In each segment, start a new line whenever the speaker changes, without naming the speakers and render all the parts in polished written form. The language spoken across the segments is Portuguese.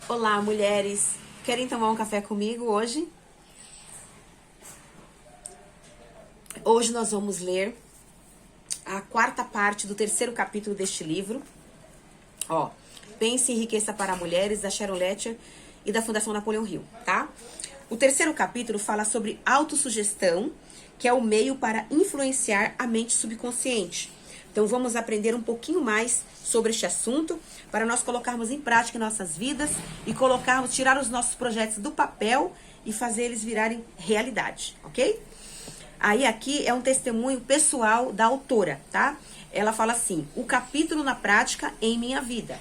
Olá, mulheres! Querem tomar um café comigo hoje? Hoje nós vamos ler a quarta parte do terceiro capítulo deste livro. Pense e Enriqueça para Mulheres, da Sharon Lechter e da Fundação Napoleão Hill, tá? O terceiro capítulo fala sobre autossugestão, que é o meio para influenciar a mente subconsciente. Então vamos aprender um pouquinho mais sobre este assunto para nós colocarmos em prática em nossas vidas e tirar os nossos projetos do papel e fazer eles virarem realidade, ok? Aí aqui é um testemunho pessoal da autora, tá? Ela fala assim: o capítulo na prática em minha vida.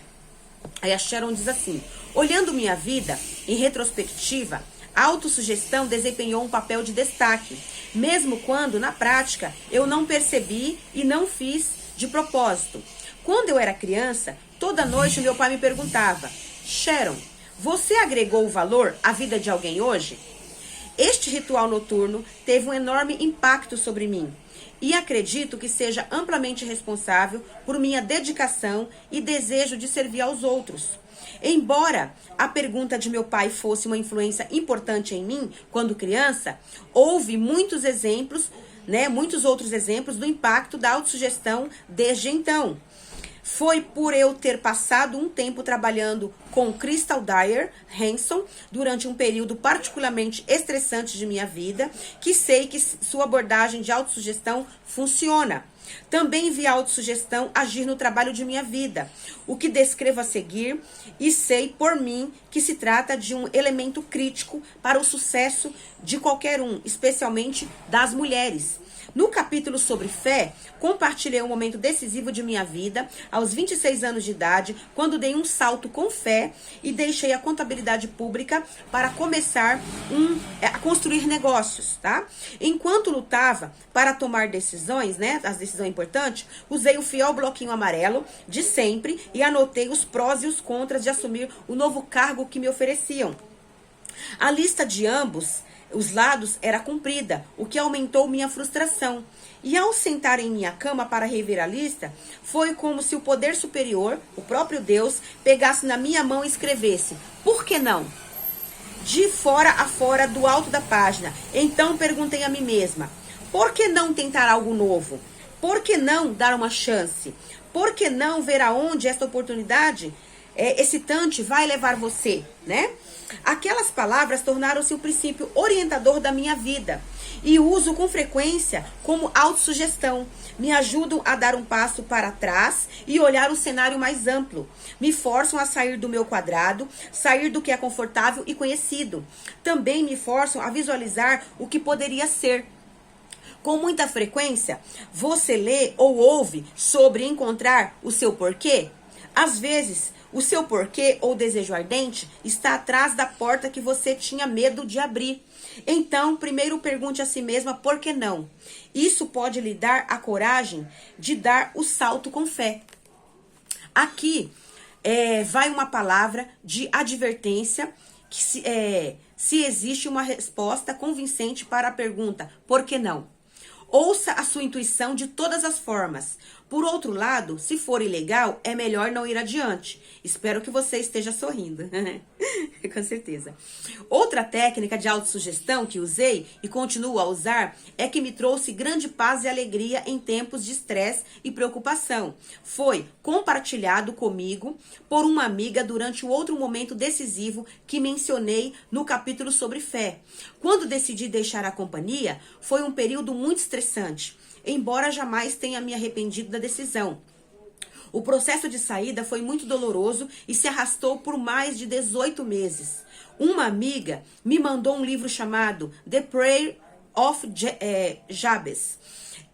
Aí a Sharon diz assim: olhando minha vida em retrospectiva, a autossugestão desempenhou um papel de destaque, mesmo quando, na prática, eu não percebi e não fiz de propósito. Quando eu era criança, toda noite meu pai me perguntava: Sharon, você agregou valor à vida de alguém hoje? Este ritual noturno teve um enorme impacto sobre mim e acredito que seja amplamente responsável por minha dedicação e desejo de servir aos outros. Embora a pergunta de meu pai fosse uma influência importante em mim quando criança, houve muitos outros exemplos do impacto da autossugestão desde então. Foi por eu ter passado um tempo trabalhando com Crystal Dyer Hanson durante um período particularmente estressante de minha vida que sei que sua abordagem de autossugestão funciona. Também vi a autossugestão agir no trabalho de minha vida, o que descrevo a seguir, e sei por mim que se trata de um elemento crítico para o sucesso de qualquer um, especialmente das mulheres. No capítulo sobre fé, compartilhei um momento decisivo de minha vida, aos 26 anos de idade, quando dei um salto com fé e deixei a contabilidade pública para começar a construir negócios, tá? Enquanto lutava para tomar decisões, as decisões importantes, usei o fiel bloquinho amarelo de sempre e anotei os prós e os contras de assumir o novo cargo que me ofereciam. A lista de ambos os lados era comprida, o que aumentou minha frustração. E ao sentar em minha cama para rever a lista, foi como se o poder superior, o próprio Deus, pegasse na minha mão e escrevesse: por que não? De fora a fora, do alto da página. Então perguntei a mim mesma: por que não tentar algo novo? Por que não dar uma chance? Por que não ver aonde esta oportunidade excitante vai levar você, né? Aquelas palavras tornaram-se o princípio orientador da minha vida e uso com frequência como autossugestão. Me ajudam a dar um passo para trás e olhar o cenário mais amplo. Me forçam a sair do meu quadrado, sair do que é confortável e conhecido. Também me forçam a visualizar o que poderia ser. Com muita frequência, você lê ou ouve sobre encontrar o seu porquê? Às vezes, o seu porquê ou desejo ardente está atrás da porta que você tinha medo de abrir. Então, primeiro pergunte a si mesma por que não. Isso pode lhe dar a coragem de dar o salto com fé. Aqui vai uma palavra de advertência que se existe uma resposta convincente para a pergunta por que não. Ouça a sua intuição de todas as formas. Por outro lado, se for ilegal, é melhor não ir adiante. Espero que você esteja sorrindo. Com certeza. Outra técnica de autossugestão que usei e continuo a usar é que me trouxe grande paz e alegria em tempos de estresse e preocupação. Foi compartilhado comigo por uma amiga durante o outro momento decisivo que mencionei no capítulo sobre fé. Quando decidi deixar a companhia, foi um período muito estressante, embora jamais tenha me arrependido da decisão. O processo de saída foi muito doloroso e se arrastou por mais de 18 meses. Uma amiga me mandou um livro chamado The Prayer of Jabez.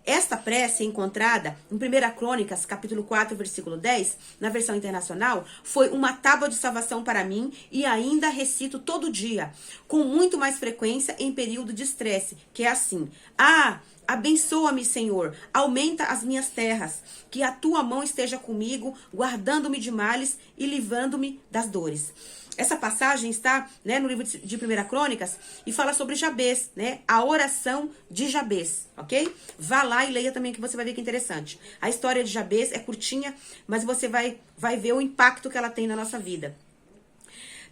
Esta prece, encontrada em 1 Crônicas, capítulo 4, versículo 10, na versão internacional, foi uma tábua de salvação para mim e ainda recito todo dia, com muito mais frequência em período de estresse, que é assim: abençoa-me, Senhor, aumenta as minhas terras, que a tua mão esteja comigo, guardando-me de males e livrando-me das dores. Essa passagem está, no livro de 1 Crônicas e fala sobre Jabez, a oração de Jabez, ok? Vá lá e leia também que você vai ver que é interessante. A história de Jabez é curtinha, mas você vai ver o impacto que ela tem na nossa vida.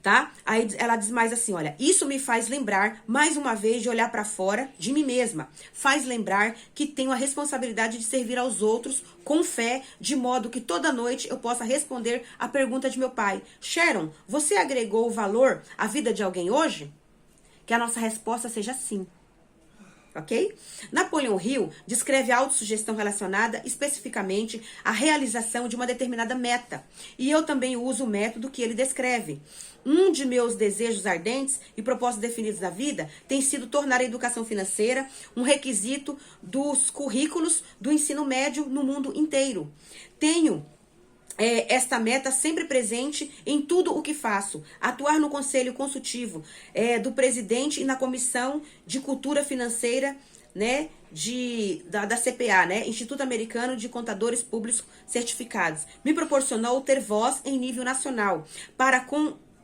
tá? Aí ela diz mais assim, olha, isso me faz lembrar, mais uma vez, de olhar para fora de mim mesma. Faz lembrar que tenho a responsabilidade de servir aos outros com fé, de modo que toda noite eu possa responder a pergunta de meu pai. Sharon, você agregou valor à vida de alguém hoje? Que a nossa resposta seja sim. Ok? Napoleon Hill descreve a autossugestão relacionada especificamente à realização de uma determinada meta. E eu também uso o método que ele descreve. Um de meus desejos ardentes e propósitos definidos na vida tem sido tornar a educação financeira um requisito dos currículos do ensino médio no mundo inteiro. Tenho esta meta sempre presente em tudo o que faço. Atuar no conselho consultivo do presidente e na comissão de cultura financeira, né, da CPA, né, Instituto Americano de Contadores Públicos Certificados. Me proporcionou ter voz em nível nacional. Para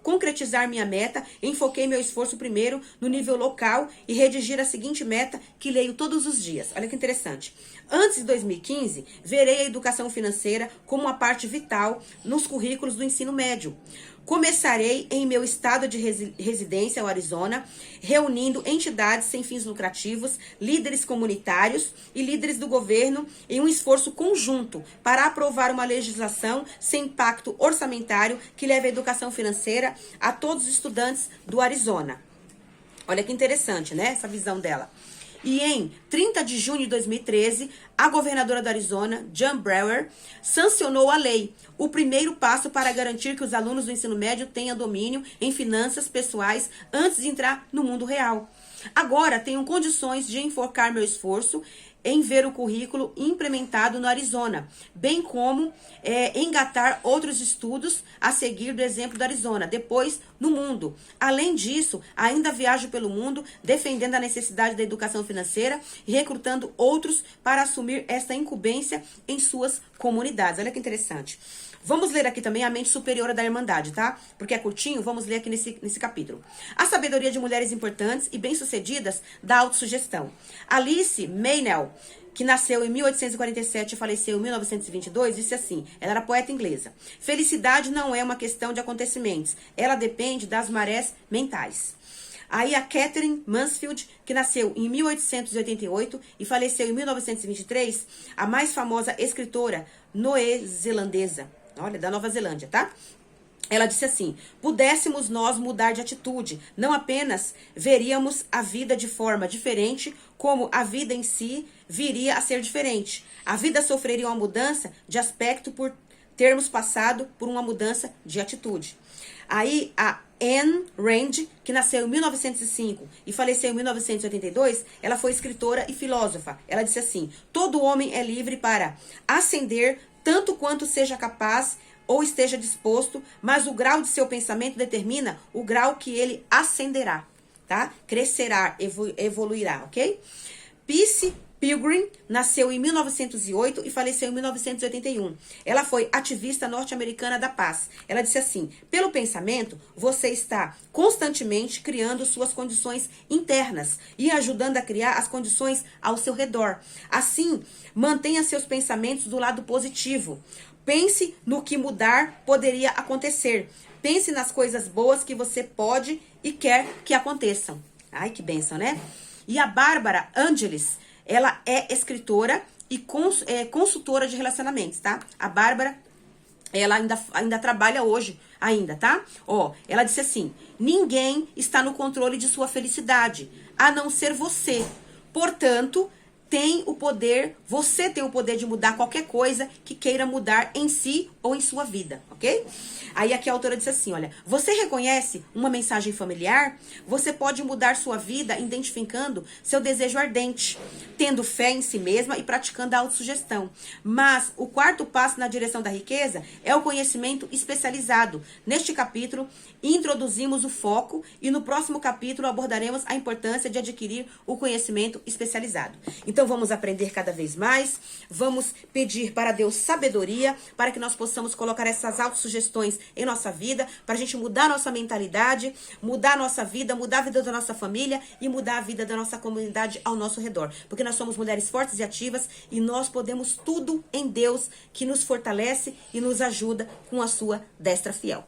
concretizar minha meta, enfoquei meu esforço primeiro no nível local e redigir a seguinte meta que leio todos os dias. Olha que interessante. Antes de 2015, verei a educação financeira como uma parte vital nos currículos do ensino médio. Começarei em meu estado de residência, o Arizona, reunindo entidades sem fins lucrativos, líderes comunitários e líderes do governo em um esforço conjunto para aprovar uma legislação sem impacto orçamentário que leve a educação financeira a todos os estudantes do Arizona. Olha que interessante, né? Essa visão dela. E em 30 de junho de 2013, a governadora do Arizona, Jan Brewer, sancionou a lei, o primeiro passo para garantir que os alunos do ensino médio tenham domínio em finanças pessoais antes de entrar no mundo real. Agora tenho condições de enfocar meu esforço em ver o currículo implementado no Arizona, bem como engatar outros estudos a seguir do exemplo do Arizona, depois no mundo. Além disso, ainda viajo pelo mundo defendendo a necessidade da educação financeira e recrutando outros para assumir esta incumbência em suas comunidades. Olha que interessante. Vamos ler aqui também a mente superior da Irmandade, tá? Porque é curtinho, vamos ler aqui nesse capítulo. A sabedoria de mulheres importantes e bem-sucedidas da autossugestão. Alice Meynell, que nasceu em 1847 e faleceu em 1922, disse assim, ela era poeta inglesa: felicidade não é uma questão de acontecimentos, ela depende das marés mentais. Aí a Catherine Mansfield, que nasceu em 1888 e faleceu em 1923, a mais famosa escritora neozelandesa, olha, da Nova Zelândia, tá? Ela disse assim, pudéssemos nós mudar de atitude, não apenas veríamos a vida de forma diferente, como a vida em si viria a ser diferente. A vida sofreria uma mudança de aspecto por termos passado por uma mudança de atitude. Aí a Ayn Rand, que nasceu em 1905 e faleceu em 1982, ela foi escritora e filósofa. Ela disse assim, todo homem é livre para ascender tanto quanto seja capaz ou esteja disposto, mas o grau de seu pensamento determina o grau que ele ascenderá, tá? Crescerá, evoluirá, ok? Peace Pilgrim nasceu em 1908 e faleceu em 1981. Ela foi ativista norte-americana da paz. Ela disse assim, pelo pensamento, você está constantemente criando suas condições internas e ajudando a criar as condições ao seu redor. Assim, mantenha seus pensamentos do lado positivo. Pense no que mudar poderia acontecer. Pense nas coisas boas que você pode e quer que aconteçam. Ai, que bênção, né? E a Bárbara Angeles, ela é escritora e consultora de relacionamentos, tá? A Bárbara, ela ainda trabalha hoje, tá? Ó, ela disse assim, ninguém está no controle de sua felicidade, a não ser você. Portanto, você tem o poder de mudar qualquer coisa que queira mudar em si ou em sua vida, ok? Aí aqui a autora disse assim, olha, você reconhece uma mensagem familiar? Você pode mudar sua vida identificando seu desejo ardente, tendo fé em si mesma e praticando a autossugestão. Mas o quarto passo na direção da riqueza é o conhecimento especializado. Neste capítulo, introduzimos o foco e no próximo capítulo abordaremos a importância de adquirir o conhecimento especializado. Então vamos aprender cada vez mais, vamos pedir para Deus sabedoria, para que nós possamos colocar essas autossugestões em nossa vida, para a gente mudar nossa mentalidade, mudar a nossa vida, mudar a vida da nossa família e mudar a vida da nossa comunidade ao nosso redor. Porque nós somos mulheres fortes e ativas e nós podemos tudo em Deus que nos fortalece e nos ajuda com a sua destra fiel.